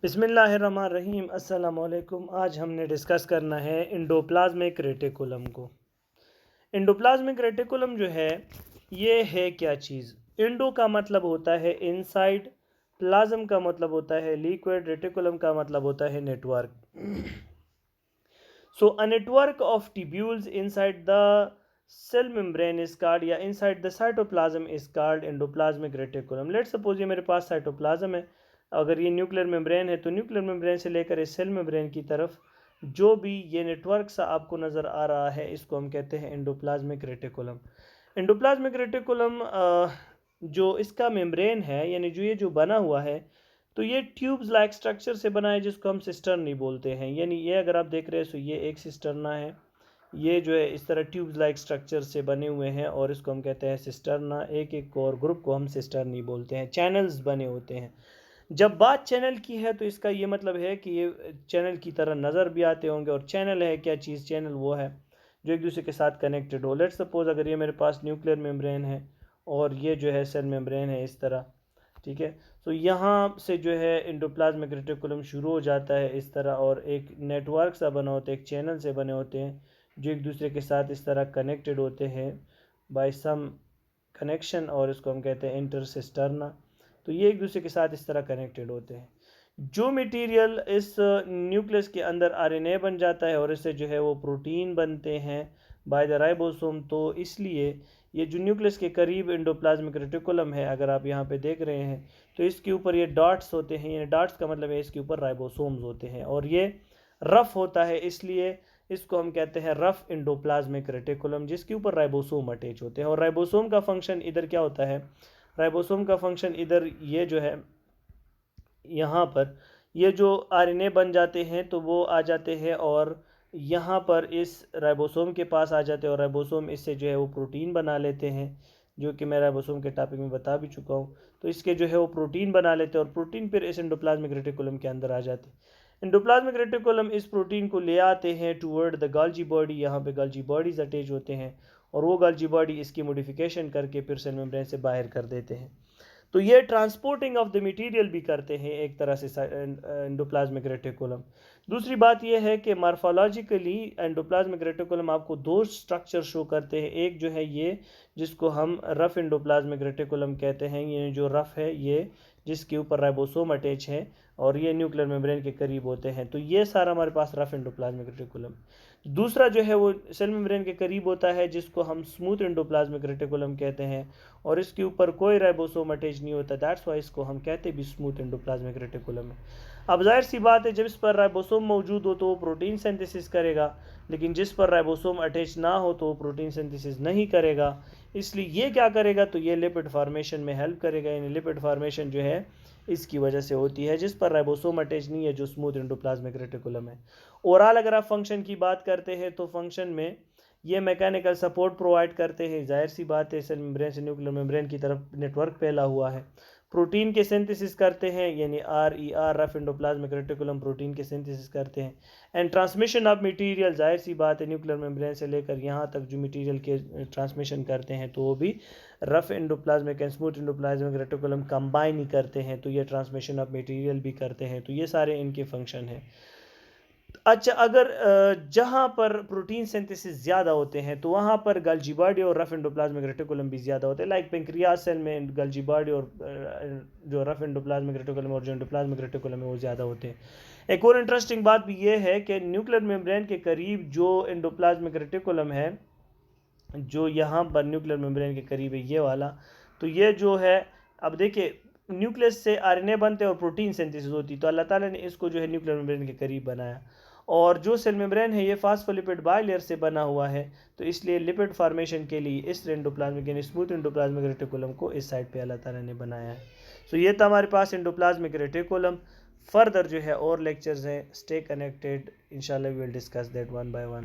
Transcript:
बिस्मिल्लाहिर्रहमानिर्रहीम। अस्सलाम वालेकुम। आज हमने डिस्कस करना है एंडोप्लाज्मिक रेटिकुलम को। एंडोप्लाज्मिक रेटिकुलम जो है ये है क्या चीज़। एंडो का मतलब होता है इनसाइड, प्लाज्म का मतलब होता है लिक्विड, रेटिकुलम का मतलब होता है network. So a network of tubules inside the cell membrane is called, या inside the cytoplasm is called endoplasmic reticulum. Let's suppose ये मेरे पास साइटोप्लाज्म है। अगर ये न्यूक्लियर मेम्ब्रेन है तो न्यूक्लियर मेम्ब्रेन से लेकर इस सेल मेम्ब्रेन की तरफ जो भी ये नेटवर्क सा आपको नज़र आ रहा है इसको हम कहते हैं एंडोप्लाज्मिक रेटिकुलम। एंडोप्लाज्मिक रेटिकुलम जो इसका मेम्ब्रेन है, यानी जो ये जो बना हुआ है, तो ये ट्यूब्स लाइक स्ट्रक्चर से बना है जिसको हम सिस्टर्न बोलते हैं। यानी ये अगर आप देख रहे हैं तो ये एक सिस्टर्ना है, ये जो है इस तरह ट्यूब्स लाइक स्ट्रक्चर से बने हुए हैं और इसको हम कहते हैं सिस्टर्ना। एक एक और ग्रुप को हम सिस्टर्नी बोलते हैं। चैनल्स बने होते हैं। जब बात चैनल की है तो इसका ये मतलब है कि ये चैनल की तरह नज़र भी आते होंगे। और चैनल है क्या चीज़? चैनल वो है जो एक दूसरे के साथ कनेक्टेड हो। लेट्स सपोज अगर ये मेरे पास न्यूक्लियर मेम्ब्रेन है और ये जो है सेल मेम्ब्रेन है इस तरह, ठीक है। तो यहाँ से जो है एंडोप्लाज्मिक रेटिकुलम शुरू हो जाता है इस तरह, और एक नेटवर्क सा बना होता है, एक चैनल से बने होते हैं जो एक दूसरे के साथ इस तरह कनेक्टेड होते हैं बाय सम कनेक्शन, और इसको हम कहते हैं इंटरसिस्टर्ना। तो ये एक दूसरे के साथ इस तरह कनेक्टेड होते हैं। जो मटेरियल इस न्यूक्लियस के अंदर आरएनए बन जाता है और इससे जो है वो प्रोटीन बनते हैं बाय द राइबोसोम। तो इसलिए ये जो न्यूक्लियस के करीब एंडोप्लाज्मिक रेटिकुलम है, अगर आप यहाँ पे देख रहे हैं तो इसके ऊपर ये डॉट्स होते हैं। ये डॉट्स का मतलब है इसके ऊपर राइबोसोम्स होते हैं और ये रफ होता है, इसलिए इसको हम कहते हैं रफ एंडोप्लाज्मिक रेटिकुलम, जिसके ऊपर राइबोसोम अटैच होते हैं। और राइबोसोम का फंक्शन इधर क्या होता है? राइबोसोम का फंक्शन इधर ये जो है यहाँ पर ये जो आरएनए बन जाते हैं तो वो आ जाते हैं और यहाँ पर इस राइबोसोम के पास आ जाते हैं और राइबोसोम इससे जो है वो प्रोटीन बना लेते हैं, जो कि मैं राइबोसोम के टॉपिक में बता भी चुका हूँ। तो इसके जो है वो प्रोटीन बना लेते हैं और प्रोटीन फिर इस एंडोप्लाज्मिक रेटिकुलम के अंदर आ जाते हैं। एंडोप्लाज्मिक रेटिकुलम इस प्रोटीन को ले आते हैं टूवर्ड द गाल्जी बॉडी। यहाँ पे गाल्जी बॉडीज अटैच होते हैं और वो गाल्जी बॉडी इसकी मॉडिफिकेशन करके फिर सेल मेम्ब्रेन से बाहर कर देते हैं। तो ये ट्रांसपोर्टिंग ऑफ द मटेरियल भी करते हैं एक तरह से एंडोप्लाज्मिक रेटिकुलम। दूसरी बात यह है कि मार्फोलॉजिकली एंडोप्लाज्मिक रेटिकुलम आपको दो स्ट्रक्चर शो करते हैं। एक जो है ये जिसको हम रफ एंडोप्लाज्मिक रेटिकुलम कहते हैं, ये जो रफ है ये जिसके ऊपर राइबोसोम अटैच है और ये न्यूक्लियर मेम्ब्रेन के करीब होते हैं। तो ये सारा हमारे पास रफ एंडोप्लाज्मिक रेटिकुलम। दूसरा जो है वो सेल मेम्ब्रेन के करीब होता है जिसको हम स्मूथ एंडोप्लाज्मिक रेटिकुलम कहते हैं और इसके ऊपर कोई राइबोसोम अटैच नहीं होता। दैट्स वाई इसको हम कहते भी स्मूथ एंडोप्लाज्मिक रेटिकुलम है। अब जाहिर सी बात है जब इस पर राइबोसोम मौजूद हो तो वो प्रोटीन सिंथेसिस करेगा, लेकिन जिस पर राइबोसोम अटैच ना हो तो वो प्रोटीन सिंथेसिस नहीं करेगा। इसलिए ये क्या करेगा? तो ये लिपिड फार्मेशन में हेल्प करेगा। यानी लिपिड फार्मेशन जो है इसकी वजह से होती है जिस पर राइबोसोम अटैच नहीं है, जो स्मूथ एंडोप्लाज्मिक रेटिकुलम है। ओवरऑल अगर आप फंक्शन की बात करते हैं तो फंक्शन में ये मैकेनिकल सपोर्ट प्रोवाइड करते हैं। जाहिर सी बात है सेल मेम्ब्रेन से न्यूक्लियर मेम्ब्रेन की तरफ नेटवर्क फैला हुआ है। प्रोटीन के सिंथेसिस करते हैं, यानी R rough endoplasmic reticulum protein के सिंथेसिस करते हैं। एंड ट्रांसमिशन ऑफ मटेरियल, जाहिर सी बात है न्यूक्लियर मेम्ब्रेन से लेकर यहाँ तक जो मटेरियल के ट्रांसमिशन करते हैं तो वो भी rough endoplasmic and smooth endoplasmic reticulum combine ही करते हैं। तो ये ट्रांसमिशन ऑफ मटेरियल भी करते हैं। तो ये सारे इनके फंक्शन हैं। अच्छा, अगर जहाँ पर प्रोटीन सिंथेसिस ज़्यादा होते हैं तो वहाँ पर गाल्जी बॉडी और रफ एंडोप्लाज्मिक रेटिकुलम भी ज़्यादा होते हैं। लाइक पेंक्रियाज सेल में गाल्जी बॉडी और जो रफ एंडोप्लाज्मिक रेटिकुलम और जो एंडोप्लाज्मिक रेटिकुलम है वो ज़्यादा होते हैं। एक और इंटरेस्टिंग बात भी ये है कि न्यूक्लियर मेम्ब्रेन के करीब जो एंडोप्लाज्मिक रेटिकुलम है, जो यहाँ पर न्यूक्लियर मेम्ब्रेन के करीब है ये वाला, तो ये जो है, अब देखिए न्यूक्लियस से आरएनए बनते हैं और प्रोटीन सिंथेसिस होती है। तो अल्लाह ताला ने इसको जो है न्यूक्लियर मेम्ब्रेन के करीब बनाया। और जो सेल मेम्ब्रेन है ये फास्फोलिपिड बायलेयर से बना हुआ है, तो इसलिए लिपिड फार्मेशन के लिए इस एंडोप्लाज्मिक यानी स्मूथ एंडोप्लाज्मिक रेटिकुलम को इस साइड पे अल्लाह ताला ने बनाया है। सो ये था हमारे पास एंडोप्लाज्मिक रेटिकुलम। फर्दर जो है और लेक्चर्स हैं, स्टे कनेक्टेड। इंशाल्लाह we will discuss that one by one.